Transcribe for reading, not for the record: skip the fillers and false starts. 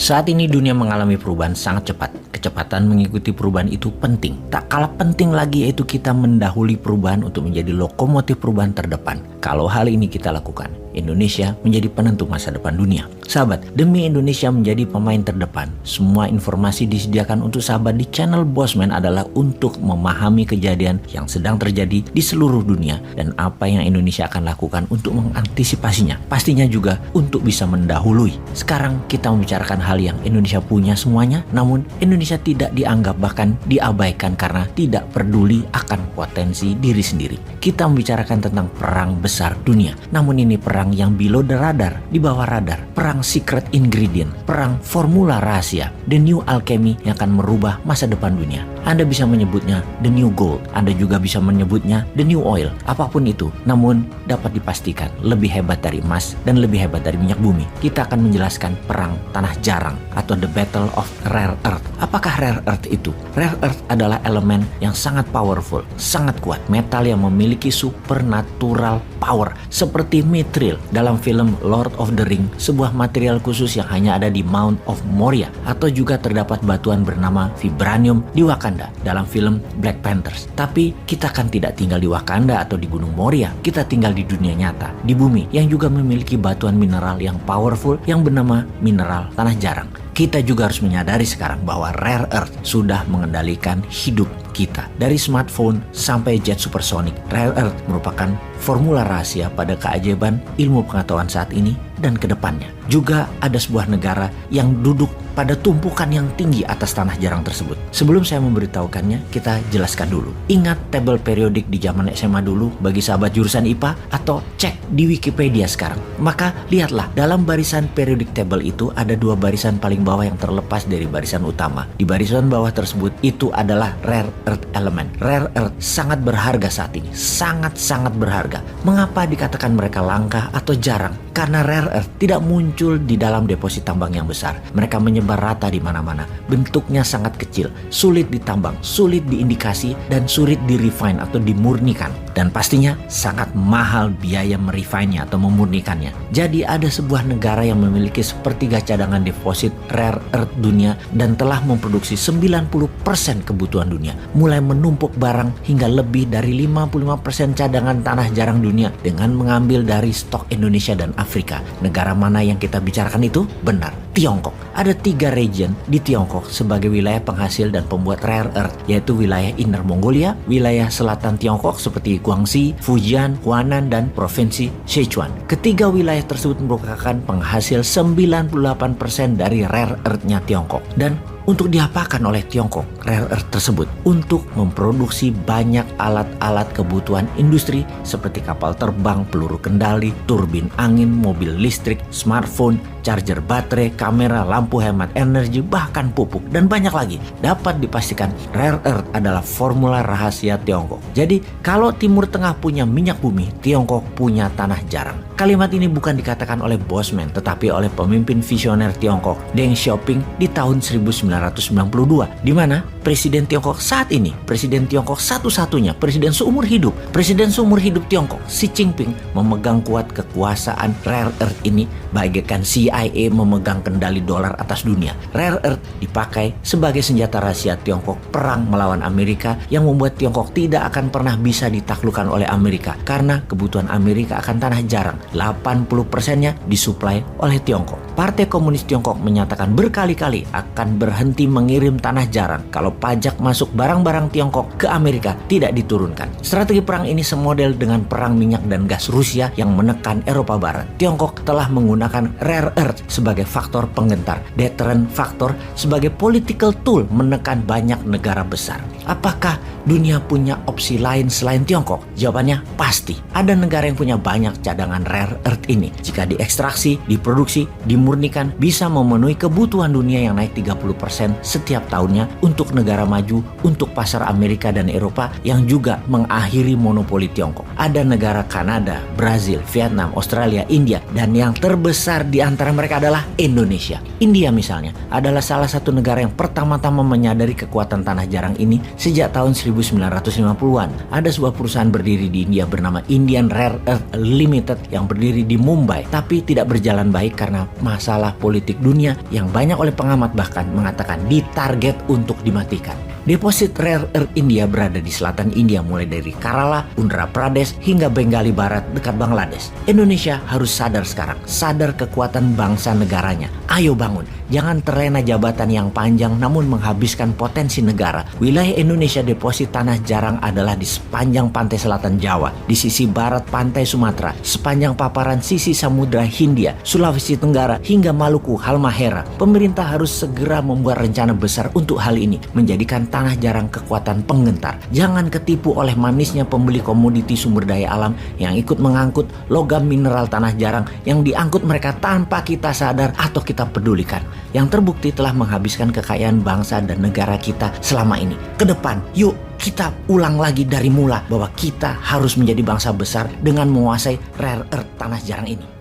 Saat ini dunia mengalami perubahan sangat cepat. Kecepatan mengikuti perubahan itu penting. Tak kalah penting lagi yaitu kita mendahului perubahan untuk menjadi lokomotif perubahan terdepan. Kalau hal ini kita lakukan, Indonesia menjadi penentu masa depan dunia. Sahabat, demi Indonesia menjadi pemain terdepan, semua informasi disediakan untuk sahabat di channel Bosman adalah untuk memahami kejadian yang sedang terjadi di seluruh dunia dan apa yang Indonesia akan lakukan untuk mengantisipasinya. Pastinya juga untuk bisa mendahului. Sekarang kita membicarakan hal yang Indonesia punya semuanya, namun Indonesia tidak dianggap bahkan diabaikan karena tidak peduli akan potensi diri sendiri. Kita membicarakan tentang perang besar dunia, namun ini perang yang below the radar, di bawah radar, perang secret ingredient, perang formula rahasia, the new alchemy yang akan merubah masa depan dunia. Anda bisa menyebutnya the new gold, Anda juga bisa menyebutnya the new oil, apapun itu, namun dapat dipastikan lebih hebat dari emas dan lebih hebat dari minyak bumi. Kita akan menjelaskan perang tanah jarang atau the battle of rare earth. Apakah rare earth itu? Rare earth adalah elemen yang sangat powerful, sangat kuat, metal yang memiliki supernatural power seperti mithril dalam film Lord of the Ring, sebuah material khusus yang hanya ada di Mount of Moria, atau juga terdapat batuan bernama vibranium di Wakanda dalam film Black Panthers. Tapi kita kan tidak tinggal di Wakanda atau di Gunung Moria, kita tinggal di dunia nyata, di bumi yang juga memiliki batuan mineral yang powerful yang bernama mineral tanah jarang. Kita juga harus menyadari sekarang bahwa rare earth sudah mengendalikan hidup kita. Dari smartphone sampai jet supersonic, rare earth merupakan formula rahasia pada keajaiban ilmu pengetahuan saat ini dan ke depannya. Juga ada sebuah negara yang duduk pada tumpukan yang tinggi atas tanah jarang tersebut. Sebelum saya memberitahukannya, kita jelaskan dulu. Ingat tabel periodik di zaman SMA dulu bagi sahabat jurusan IPA, atau cek di Wikipedia sekarang. Maka lihatlah, dalam barisan periodik table itu ada dua barisan paling bawah yang terlepas dari barisan utama. Di barisan bawah tersebut itu adalah rare earth element. Rare earth sangat berharga saat ini, sangat-sangat berharga. Mengapa dikatakan mereka langka atau jarang? Karena rare earth tidak muncul di dalam deposit tambang yang besar. Mereka menyebar rata di mana-mana. Bentuknya sangat kecil, sulit ditambang, sulit diindikasi, dan sulit direfine atau dimurnikan. Dan pastinya sangat mahal biaya merefine-nya atau memurnikannya. Jadi ada sebuah negara yang memiliki sepertiga cadangan deposit rare earth dunia dan telah memproduksi 90% kebutuhan dunia. Mulai menumpuk barang hingga lebih dari 55% cadangan tanah jarang dunia dengan mengambil dari stok Indonesia dan Afrika. Negara mana yang kita bicarakan itu? Benar, Tiongkok. Ada 3 region di Tiongkok sebagai wilayah penghasil dan pembuat rare earth, yaitu wilayah Inner Mongolia, wilayah selatan Tiongkok seperti Guangxi, Fujian, Hunan, dan provinsi Sichuan. Ketiga wilayah tersebut merupakan penghasil 98% dari rare earth-nya Tiongkok. Dan untuk diapakan oleh Tiongkok rare earth tersebut? Untuk memproduksi banyak alat-alat kebutuhan industri seperti kapal terbang, peluru kendali, turbin angin, mobil listrik, smartphone, charger baterai, kamera, lampu hemat energi, bahkan pupuk, dan banyak lagi. Dapat dipastikan rare earth adalah formula rahasia Tiongkok. Jadi kalau Timur Tengah punya minyak bumi, Tiongkok punya tanah jarang. Kalimat ini bukan dikatakan oleh Bosman, tetapi oleh pemimpin visioner Tiongkok, Deng Xiaoping, di tahun 1992, di mana Presiden Tiongkok saat ini, Presiden Tiongkok satu-satunya, Presiden seumur hidup Tiongkok, Xi Jinping, memegang kuat kekuasaan rare earth ini, bagaikan CIA memegang kendali dolar atas dunia. Rare earth dipakai sebagai senjata rahasia Tiongkok perang melawan Amerika, yang membuat Tiongkok tidak akan pernah bisa ditaklukkan oleh Amerika karena kebutuhan Amerika akan tanah jarang. 80%-nya disuplai oleh Tiongkok. Partai Komunis Tiongkok menyatakan berkali-kali akan berhenti mengirim tanah jarang kalau pajak masuk barang-barang Tiongkok ke Amerika tidak diturunkan. Strategi perang ini semodel dengan perang minyak dan gas Rusia yang menekan Eropa Barat. Tiongkok telah menggunakan rare earth sebagai faktor penggentar, deterrent faktor sebagai political tool menekan banyak negara besar. Apakah dunia punya opsi lain selain Tiongkok? Jawabannya pasti. Ada negara yang punya banyak cadangan rare earth ini. Jika diekstraksi, diproduksi, dimurnikan, bisa memenuhi kebutuhan dunia yang naik 30% setiap tahunnya untuk negara negara maju untuk pasar Amerika dan Eropa yang juga mengakhiri monopoli Tiongkok. Ada negara Kanada, Brazil, Vietnam, Australia, India, dan yang terbesar di antara mereka adalah Indonesia. India misalnya adalah salah satu negara yang pertama-tama menyadari kekuatan tanah jarang ini sejak tahun 1950-an. Ada sebuah perusahaan berdiri di India bernama Indian Rare Earth Limited yang berdiri di Mumbai, tapi tidak berjalan baik karena masalah politik dunia yang banyak oleh pengamat bahkan mengatakan ditarget untuk dimatikan. Deposit Rare Earth India berada di selatan India mulai dari Kerala, Andhra Pradesh hingga Bengali Barat dekat Bangladesh. Indonesia harus sadar sekarang, sadar kekuatan bangsa negaranya. Ayo bangun, jangan terlena jabatan yang panjang namun menghabiskan potensi negara. Wilayah Indonesia deposit tanah jarang adalah di sepanjang pantai selatan Jawa, di sisi barat pantai Sumatera, sepanjang paparan sisi Samudra Hindia, Sulawesi Tenggara hingga Maluku, Halmahera. Pemerintah harus segera membuat rencana besar untuk hal ini, menjadikan tanah jarang kekuatan penggentar. Jangan ketipu oleh manisnya pembeli komoditi sumber daya alam yang ikut mengangkut logam mineral tanah jarang yang diangkut mereka tanpa kita sadar atau kita pedulikan. Yang terbukti telah menghabiskan kekayaan bangsa dan negara kita selama ini. Ke depan, yuk kita ulang lagi dari mula bahwa kita harus menjadi bangsa besar dengan menguasai rare earth tanah jarang ini.